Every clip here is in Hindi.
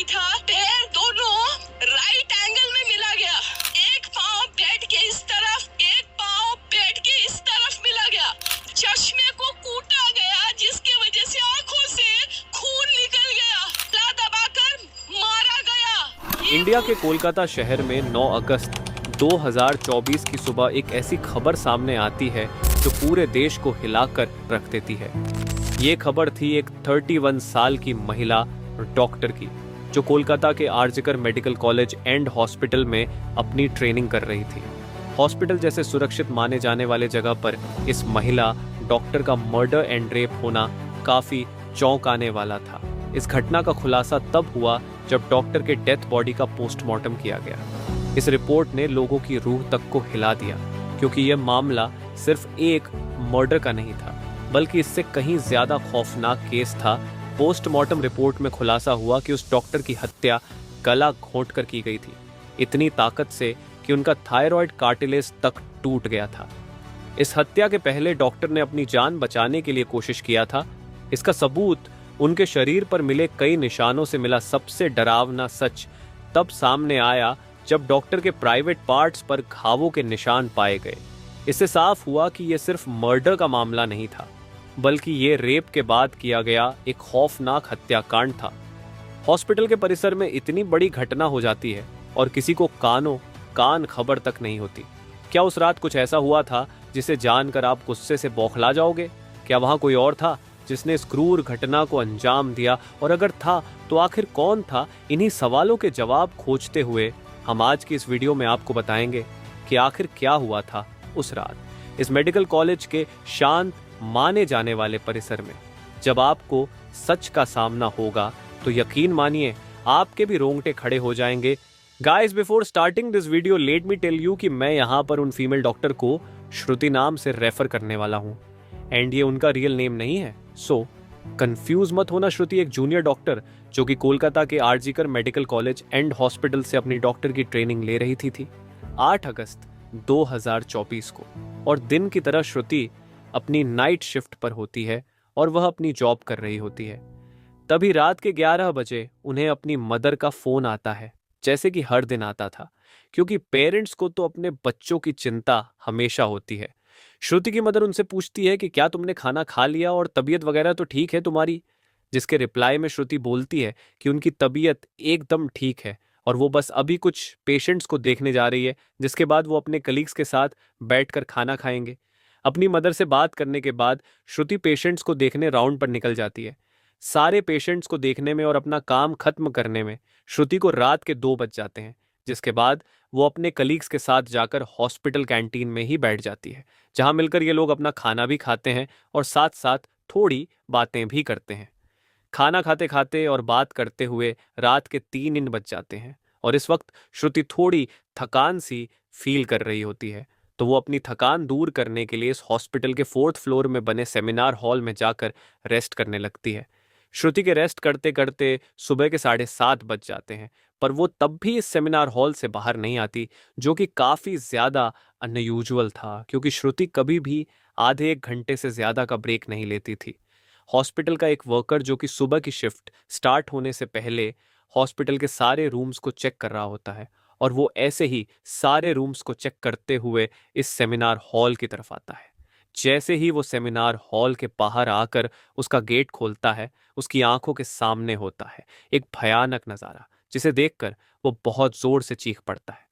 नहीं था। पैर दोनों राइट एंगल में मिला गया। एक पाँव बेड के इस तरफ, एक पाँव बेड के इस तरफ मिला गया। चश्मे को कूटा गया, जिसकी वजह से आंखों से खून निकल गया। गला दबाकर मारा गया। इंडिया के कोलकाता शहर में 9 अगस्त 2024 की सुबह एक ऐसी खबर सामने आती है जो पूरे देश को हिलाकर रख देती है। ये खबर थी एक 31 साल की महिला डॉक्टर की, जो कोलकाता के RG Kar medical college and hospital में अपनी ट्रेनिंग कर रही थी। हॉस्पिटल जैसे सुरक्षित माने जाने वाले जगह पर इस महिला डॉक्टर का मर्डर एंड रेप होना काफी चौंकाने वाला था। इस घटना का खुलासा तब हुआ जब डॉक्टर के डेथ बॉडी का पोस्टमार्टम किया गया। इस रिपोर्ट ने लोगों की रूह तक को हिला दिया, क्योंकि यह मामला सिर्फ एक मर्डर का नहीं था, बल्कि इससे कहीं ज्यादा खौफनाक केस था। पोस्टमार्टम रिपोर्ट में खुलासा हुआ कि उस डॉक्टर की हत्या गला घोंटकर की गई थी, इतनी ताकत से कि उनका थायराइड कार्टिलेज तक टूट गया था। इस हत्या के पहले डॉक्टर ने अपनी जान बचाने के लिए कोशिश किया था। इसका सबूत उनके शरीर पर मिले कई निशानों से मिला। सबसे डरावना सच तब सामने आया जब डॉक्टर के प्राइवेट पार्ट्स पर घावों के निशान पाए गए। इससे साफ हुआ कि यह सिर्फ मर्डर का मामला नहीं था, बल्कि ये रेप के बाद किया गया एक खौफनाक हत्याकांड था। हॉस्पिटल के परिसर में इतनी बड़ी घटना हो जाती है और किसी को कान खबर तक नहीं होती। क्या उस रात कुछ ऐसा हुआ था जिसे जानकर आप गुस्से से बौखला जाओगे? क्या वहां कोई और था जिसने इस क्रूर घटना को अंजाम दिया? और अगर था तो आखिर कौन था? इन्हीं सवालों के जवाब खोजते हुए हम आज की इस वीडियो में आपको बताएंगे कि आखिर क्या हुआ था उस रात इस मेडिकल कॉलेज के शांत माने जाने वाले परिसर में। जब आपको सच का सामना होगा तो यकीन मानिए आपके भी रोंगटे खड़े हो जाएंगे। Guys, before starting this video let me tell you कि मैं यहाँ पर उन फीमेल डॉक्टर को श्रुति नाम से रेफर करने वाला हूँ, एंड ये उनका रियल नेम नहीं है। सो कंफ्यूज मत होना। श्रुति एक जूनियर डॉक्टर जो कि कोलकाता के RG Kar medical college and hospital से अपनी डॉक्टर की ट्रेनिंग ले रही थी 8 अगस्त 2024 को। और दिन की तरह श्रुति अपनी नाइट शिफ्ट पर होती है और वह अपनी जॉब कर रही होती है। तभी रात के 11 बजे उन्हें अपनी मदर का फोन आता है, जैसे कि हर दिन आता था, क्योंकि पेरेंट्स को तो अपने बच्चों की चिंता हमेशा होती है। श्रुति की मदर उनसे पूछती है कि क्या तुमने खाना खा लिया और तबीयत वगैरह तो ठीक है तुम्हारी? जिसके रिप्लाई में श्रुति बोलती है कि उनकी तबीयत एकदम ठीक है और वो बस अभी कुछ पेशेंट्स को देखने जा रही है, जिसके बाद वो अपने कलीग्स के साथ बैठकर खाना खाएंगे। अपनी मदर से बात करने के बाद श्रुति पेशेंट्स को देखने राउंड पर निकल जाती है। सारे पेशेंट्स को देखने में और अपना काम खत्म करने में श्रुति को रात के 2 बज जाते हैं, जिसके बाद वो अपने कलीग्स के साथ जाकर हॉस्पिटल कैंटीन में ही बैठ जाती है, जहां मिलकर ये लोग अपना खाना भी खाते हैं और साथ साथ थोड़ी बातें भी करते हैं। खाना खाते खाते और बात करते हुए रात के 3 बज जाते हैं और इस वक्त श्रुति थोड़ी थकान सी फील कर रही होती है, तो वो अपनी थकान दूर करने के लिए इस हॉस्पिटल के 4th फ्लोर में बने सेमिनार हॉल में जाकर रेस्ट करने लगती है। श्रुति के रेस्ट करते करते सुबह के 7:30 बज जाते हैं, पर वो तब भी इस सेमिनार हॉल से बाहर नहीं आती, जो कि काफ़ी ज़्यादा अनयूजुअल था, क्योंकि श्रुति कभी भी आधे 1 घंटे से ज़्यादा का ब्रेक नहीं लेती थी। हॉस्पिटल का एक वर्कर जो कि सुबह की शिफ्ट स्टार्ट होने से पहले हॉस्पिटल के सारे रूम्स को चेक कर रहा होता है, और वो ऐसे ही सारे रूम्स को चेक करते हुए इस सेमिनार हॉल की तरफ आता है। जैसे ही वो सेमिनार हॉल के बाहर आकर उसका गेट खोलता है, उसकी आंखों के सामने होता है एक भयानक नज़ारा, जिसे देखकर वो बहुत जोर से चीख पड़ता है।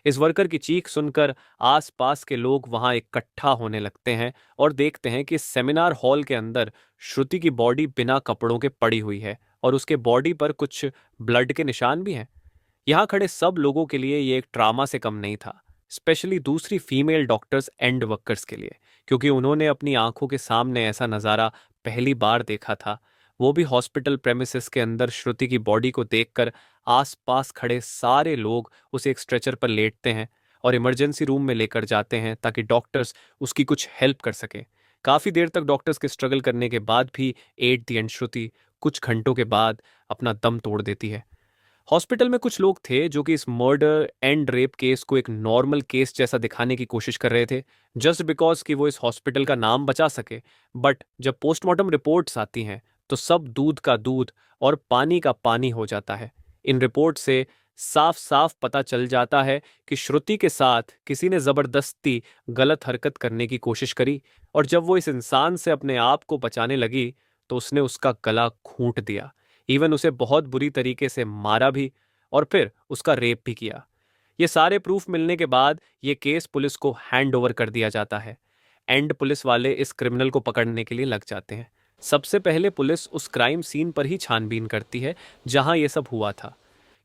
इस वर्कर की चीख सुनकर आसपास के लोग वहां इकट्ठा होने लगते हैं और देखते हैं कि सेमिनार हॉल के अंदर श्रुति की बॉडी बिना कपड़ों के पड़ी हुई है और उसके बॉडी पर कुछ ब्लड के निशान भी हैं। यहाँ खड़े सब लोगों के लिए ये एक ट्रामा से कम नहीं था, स्पेशली दूसरी फीमेल डॉक्टर्स एंड वर्कर्स के लिए, क्योंकि उन्होंने अपनी आंखों के सामने ऐसा नज़ारा पहली बार देखा था, वो भी हॉस्पिटल प्रेमिसेस के अंदर। श्रुति की बॉडी को देखकर आसपास खड़े सारे लोग उसे एक स्ट्रेचर पर लेटते हैं और इमरजेंसी रूम में लेकर जाते हैं ताकि डॉक्टर्स उसकी कुछ हेल्प कर सकें। काफ़ी देर तक डॉक्टर्स के स्ट्रगल करने के बाद भी एट द एंड श्रुति कुछ घंटों के बाद अपना दम तोड़ देती है। हॉस्पिटल में कुछ लोग थे जो कि इस मर्डर एंड रेप केस को एक नॉर्मल केस जैसा दिखाने की कोशिश कर रहे थे, जस्ट बिकॉज कि वो इस हॉस्पिटल का नाम बचा सके। बट जब पोस्टमार्टम रिपोर्ट्स आती हैं तो सब दूध का दूध और पानी का पानी हो जाता है। इन रिपोर्ट से साफ साफ पता चल जाता है कि श्रुति के साथ किसी ने जबरदस्ती गलत हरकत करने की कोशिश करी और जब वो इस इंसान से अपने आप को बचाने लगी तो उसने उसका गला घूंट दिया, इवन उसे बहुत बुरी तरीके से मारा भी और फिर उसका रेप भी किया। ये सारे प्रूफ मिलने के बाद ये केस पुलिस को हैंड ओवर कर दिया जाता है एंड पुलिस वाले इस क्रिमिनल को पकड़ने के लिए लग जाते हैं। सबसे पहले पुलिस उस क्राइम सीन पर ही छानबीन करती है जहां ये सब हुआ था।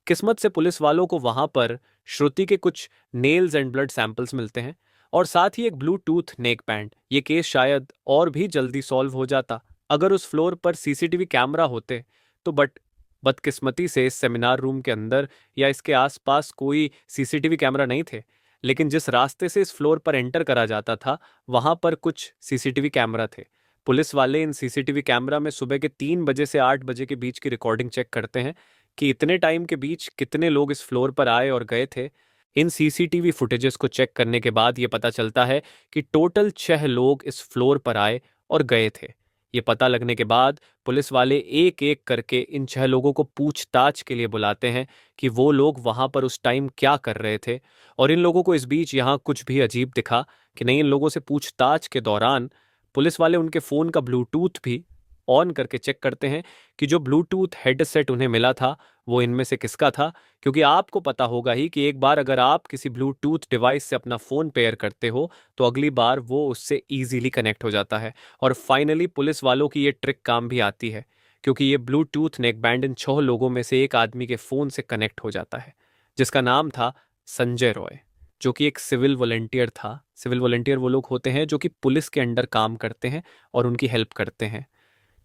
किस्मत से पुलिस वालों को वहां पर श्रुति के कुछ नेल्स एंड ब्लड सैंपल्स मिलते हैं और साथ ही एक ब्लूटूथ नेक बैंड। ये केस शायद और भी जल्दी सॉल्व हो जाता अगर उस फ्लोर पर सीसीटीवी कैमरा होते तो, बट बदकिस्मती से इस सेमिनार रूम के अंदर या इसके आसपास कोई सीसीटीवी कैमरा नहीं थे। लेकिन जिस रास्ते से इस फ्लोर पर एंटर करा जाता था वहां पर कुछ सीसीटीवी कैमरा थे। पुलिस वाले इन सीसीटीवी कैमरा में सुबह के 3 बजे से 8 बजे के बीच की रिकॉर्डिंग चेक करते हैं कि इतने टाइम के बीच कितने लोग इस फ्लोर पर आए और गए थे। इन सीसीटीवी फुटेजेस को चेक करने के बाद ये पता चलता है कि टोटल 6 लोग इस फ्लोर पर आए और गए थे। ये पता लगने के बाद पुलिस वाले एक एक करके इन 6 लोगों को पूछताछ के लिए बुलाते हैं कि वो लोग वहां पर उस टाइम क्या कर रहे थे। और इन लोगों को इस बीच यहाँ कुछ भी अजीब दिखा कि नहीं, इन लोगों से पूछताछ के दौरान पुलिस वाले उनके फ़ोन का ब्लूटूथ भी ऑन करके चेक करते हैं कि जो ब्लूटूथ हेडसेट उन्हें मिला था वो इनमें से किसका था, क्योंकि आपको पता होगा ही कि एक बार अगर आप किसी ब्लूटूथ डिवाइस से अपना फ़ोन पेयर करते हो तो अगली बार वो उससे ईजीली कनेक्ट हो जाता है। और फाइनली पुलिस वालों की ये ट्रिक काम भी आती है क्योंकि ये ब्लूटूथ नेक बैंड इन 6 लोगों में से एक आदमी के फ़ोन से कनेक्ट हो जाता है जिसका नाम था संजय रॉय, जो कि एक सिविल वॉलंटियर था। सिविल वॉलंटियर वो लोग होते हैं जो कि पुलिस के अंडर काम करते हैं और उनकी हेल्प करते हैं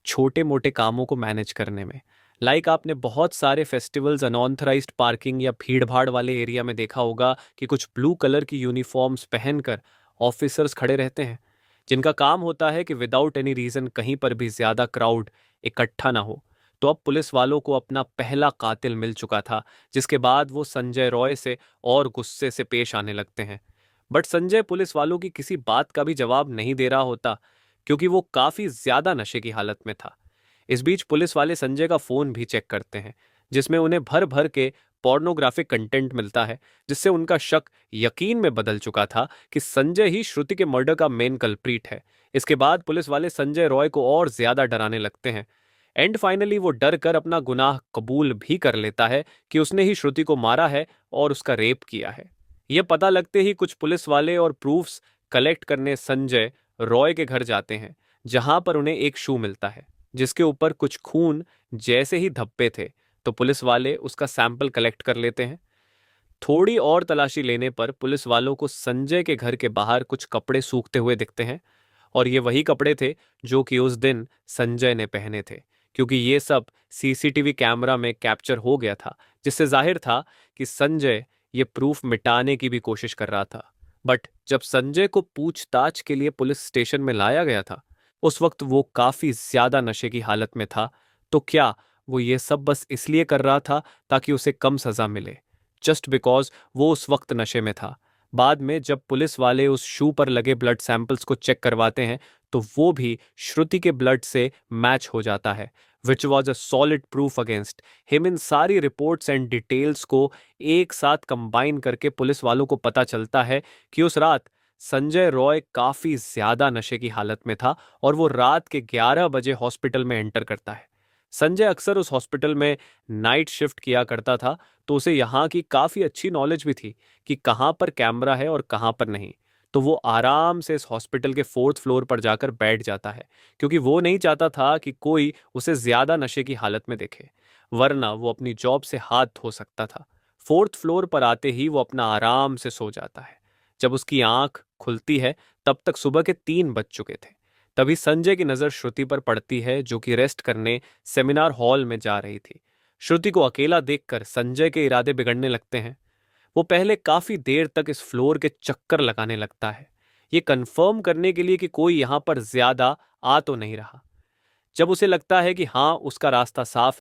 छोटे मोटे कामों को मैनेज करने में। लाइक आपने बहुत सारे फेस्टिवल्स अनऑथराइज्ड पार्किंग या भीड़ भाड़ वाले एरिया में देखा होगा कि कुछ ब्लू कलर की यूनिफॉर्म्स पहनकर ऑफिसर्स खड़े रहते हैं जिनका काम होता है कि विदाउट एनी रीज़न कहीं पर भी ज़्यादा क्राउड इकट्ठा ना हो। तो अब पुलिस वालों को अपना पहला कातिल मिल चुका था जिसके बाद वो संजय रॉय से और गुस्से से पेश आने लगते हैं। बट संजय पुलिस वालों की किसी बात का भी जवाब नहीं दे रहा होता क्योंकि वो काफी ज्यादा नशे की हालत में था। इस बीच पुलिस वाले संजय का फोन भी चेक करते हैं जिसमें उन्हें भर भर के पोर्नोग्राफिक कंटेंट मिलता है जिससे उनका शक यकीन में बदल चुका था कि संजय ही श्रुति के मर्डर का मेन कल्प्रीट है। इसके बाद पुलिस वाले संजय रॉय को और ज्यादा डराने लगते हैं एंड फाइनली वो डर कर अपना गुनाह कबूल भी कर लेता है कि उसने ही श्रुति को मारा है और उसका रेप किया है। यह पता लगते ही कुछ पुलिस वाले और प्रूफ्स कलेक्ट करने संजय रॉय के घर जाते हैं जहां पर उन्हें एक शू मिलता है जिसके ऊपर कुछ खून जैसे ही धब्बे थे। तो पुलिस वाले उसका सैंपल कलेक्ट कर लेते हैं। थोड़ी और तलाशी लेने पर पुलिस वालों को संजय के घर के बाहर कुछ कपड़े सूखते हुए दिखते हैं और ये वही कपड़े थे जो कि उस दिन संजय ने पहने थे क्योंकि ये सब सीसीटीवी कैमरा में कैप्चर हो गया था जिससे जाहिर था कि संजय ये प्रूफ मिटाने की भी कोशिश कर रहा था। बट जब संजय को पूछताछ के लिए पुलिस स्टेशन में लाया गया था उस वक्त वो काफी ज्यादा नशे की हालत में था। तो क्या वो ये सब बस इसलिए कर रहा था ताकि उसे कम सजा मिले, जस्ट बिकॉज वो उस वक्त नशे में था? बाद में जब पुलिस वाले उस शू पर लगे ब्लड सैंपल्स को चेक करवाते हैं तो वो भी श्रुति के ब्लड से मैच हो जाता है which was a solid proof against him. इन सारी रिपोर्ट्स एंड डिटेल्स को एक साथ कंबाइन करके पुलिस वालों को पता चलता है कि उस रात संजय रॉय काफी ज्यादा नशे की हालत में था और वो रात के 11 बजे हॉस्पिटल में एंटर करता है। संजय अक्सर उस हॉस्पिटल में नाइट शिफ्ट किया करता था तो उसे यहाँ की काफी अच्छी नॉलेज भी थी कि कहाँ पर कैमरा है और कहाँ पर नहीं। तो वो आराम से इस हॉस्पिटल के 4th फ्लोर पर जाकर बैठ जाता है क्योंकि वो नहीं चाहता था कि कोई उसे ज्यादा नशे की हालत में देखे, वरना वो अपनी जॉब से हाथ धो सकता था। 4th फ्लोर पर आते ही वो अपना आराम से सो जाता है। जब उसकी आंख खुलती है तब तक सुबह के 3 बज चुके थे। तभी संजय की नजर श्रुति पर पड़ती है जो कि रेस्ट करने सेमिनार हॉल में जा रही थी। श्रुति को अकेला देखकर संजय के इरादे बिगड़ने लगते हैं। वो पहले काफी देर तक इस फ्लोर के चक्कर लगाने लगता है ये कंफर्म करने के लिए कि कोई यहां पर ज्यादा आ तो नहीं रहा। जब उसे लगता है कि हाँ उसका रास्ता साफ